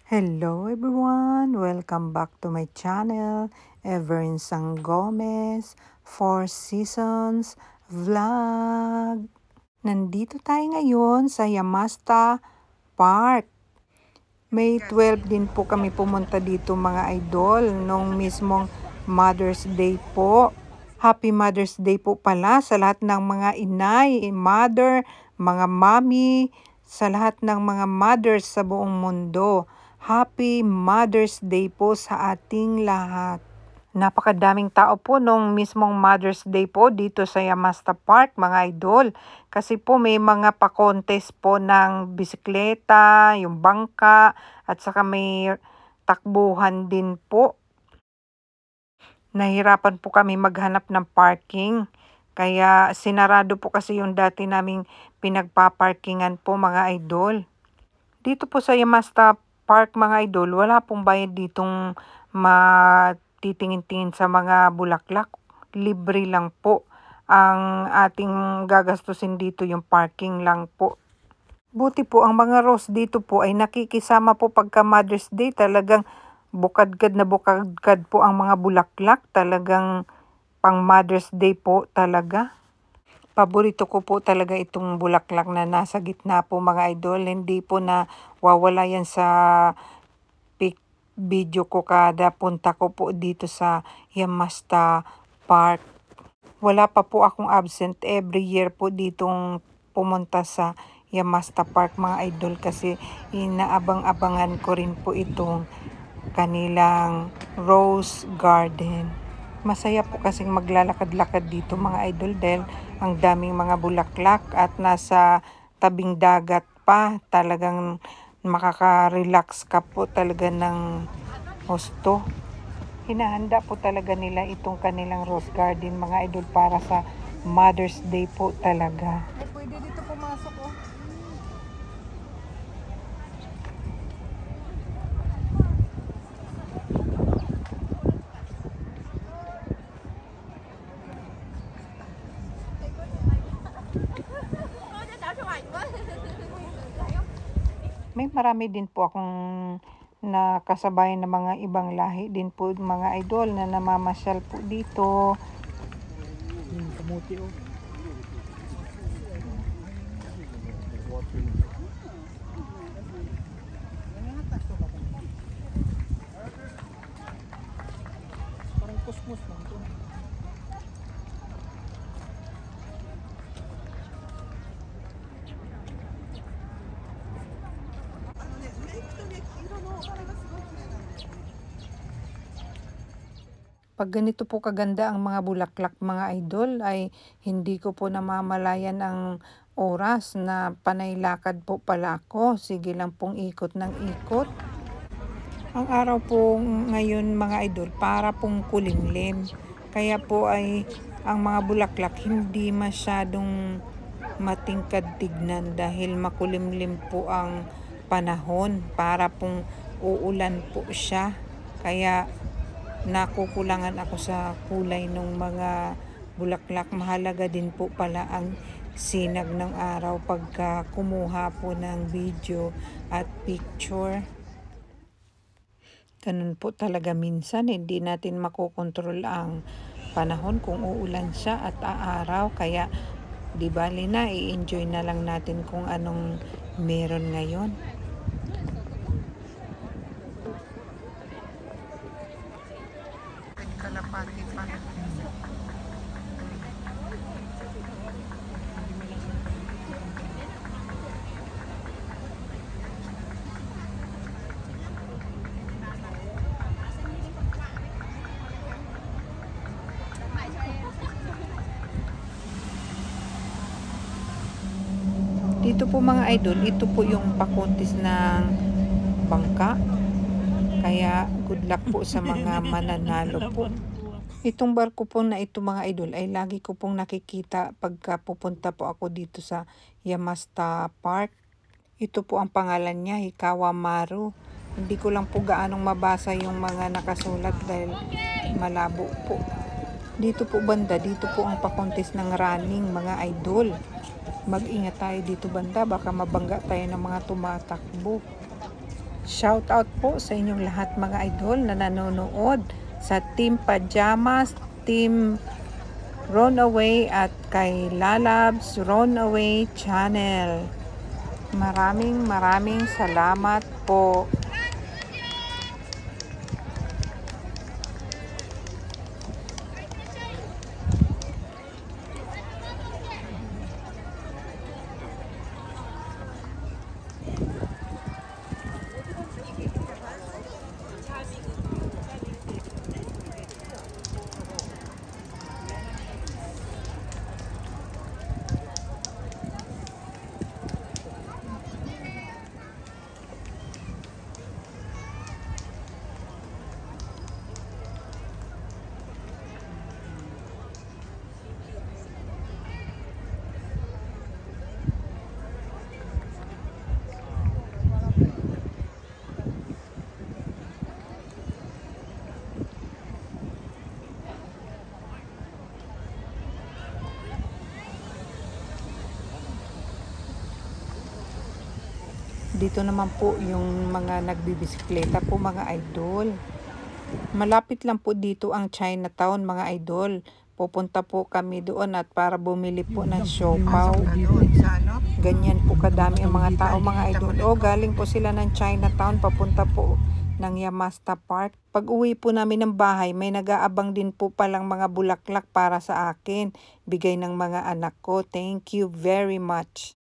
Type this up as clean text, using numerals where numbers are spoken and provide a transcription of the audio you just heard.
Hello everyone! Welcome back to my channel, Everin Sang Gomez, Four Seasons Vlog. Nandito tayo ngayon sa Yamasta Park. May 12 din po kami pumunta dito mga idol nung mismong Mother's Day po. Happy Mother's Day po pala sa lahat ng mga inay, mother, mga mommy, sa lahat ng mga mothers sa buong mundo. Happy Mother's Day po sa ating lahat. Napakadaming tao po nung mismong Mother's Day po dito sa Yamasta Park mga idol. Kasi po may mga pa-contest po ng bisikleta, yung bangka, at saka may takbuhan din po. Nahirapan po kami maghanap ng parking. Kaya sinarado po kasi yung dati naming pinagpaparkingan po mga idol. Dito po sa Yamasta Park mga idol, wala pong bayad ditong matitingin-tingin sa mga bulaklak. Libre lang po. Ang ating gagastusin dito yung parking lang po. Buti po ang mga rose dito po ay nakikisama po pagka Mother's Day. Talagang bukadkad na bukadkad po ang mga bulaklak. Talagang pang Mother's Day po talaga. Paborito ko po talaga itong bulaklak na nasa gitna po mga idol. Hindi po na wawala yan sa video ko kada punta ko po dito sa Yamasta Park. Wala pa po akong absent every year po ditong pumunta sa Yamasta Park mga idol kasi inaabang-abangan ko rin po itong kanilang Rose Garden. Masaya po kasing maglalakad-lakad dito mga idol dahil ang daming mga bulaklak at nasa tabing dagat pa. Talagang makaka-relax ka po talaga ng husto. Hinahanda po talaga nila itong kanilang rose garden mga idol para sa Mother's Day po talaga. Ay, pwede dito pumasok oh. May marami din po akong nakasabay na mga ibang lahi din po mga idol na namamasyal po dito. Kamuti oh. Parang kusmus lang to. Pag ganito po kaganda ang mga bulaklak mga idol ay hindi ko po namamalayan ang oras na panay lakad po pala ako. Sige lang pong ikot ng ikot. Ang araw po ngayon mga idol para pong kulimlim. Kaya po ay ang mga bulaklak hindi masyadong matingkad tignan dahil makulimlim po ang panahon. Para pong uulan po siya. Kaya nakukulangan ako sa kulay ng mga bulaklak. Mahalaga din po pala ang sinag ng araw pagka kumuha po ng video at picture. Ganun po talaga minsan, hindi natin makokontrol ang panahon kung uulan siya at aaraw. Kaya di bali na, i-enjoy na lang natin kung anong meron ngayon. Kalapati pa. Dito po mga idol, ito po yung pakontis ng bangka. Kaya good luck po sa mga mananalo po. Itong barko po na ito mga idol ay lagi ko pong nakikita pagka pupunta po ako dito sa Yamasta Park. Ito po ang pangalan niya, Hikawa Maru. Hindi ko lang po gaanong mabasa yung mga nakasulat dahil malabo po. Dito po banda, dito po ang pakontes ng running mga idol. Mag-ingat tayo dito banda, baka mabangga tayo ng mga tumatakbo. Shout out po sa inyong lahat mga idol na nanonood sa Team Pajamas, Team Runaway at kay Lalabs Runaway Channel. Maraming salamat po. Dito naman po yung mga nagbibisikleta po mga idol. Malapit lang po dito ang Chinatown mga idol. Pupunta po kami doon at para bumili po ng siopaw. Ganyan po kadami ang mga tao mga idol. O galing po sila ng Chinatown papunta po ng Yamasta Park. Pag uwi po namin ng bahay, may nag-aabang din po palang mga bulaklak para sa akin. Bigay ng mga anak ko. Thank you very much.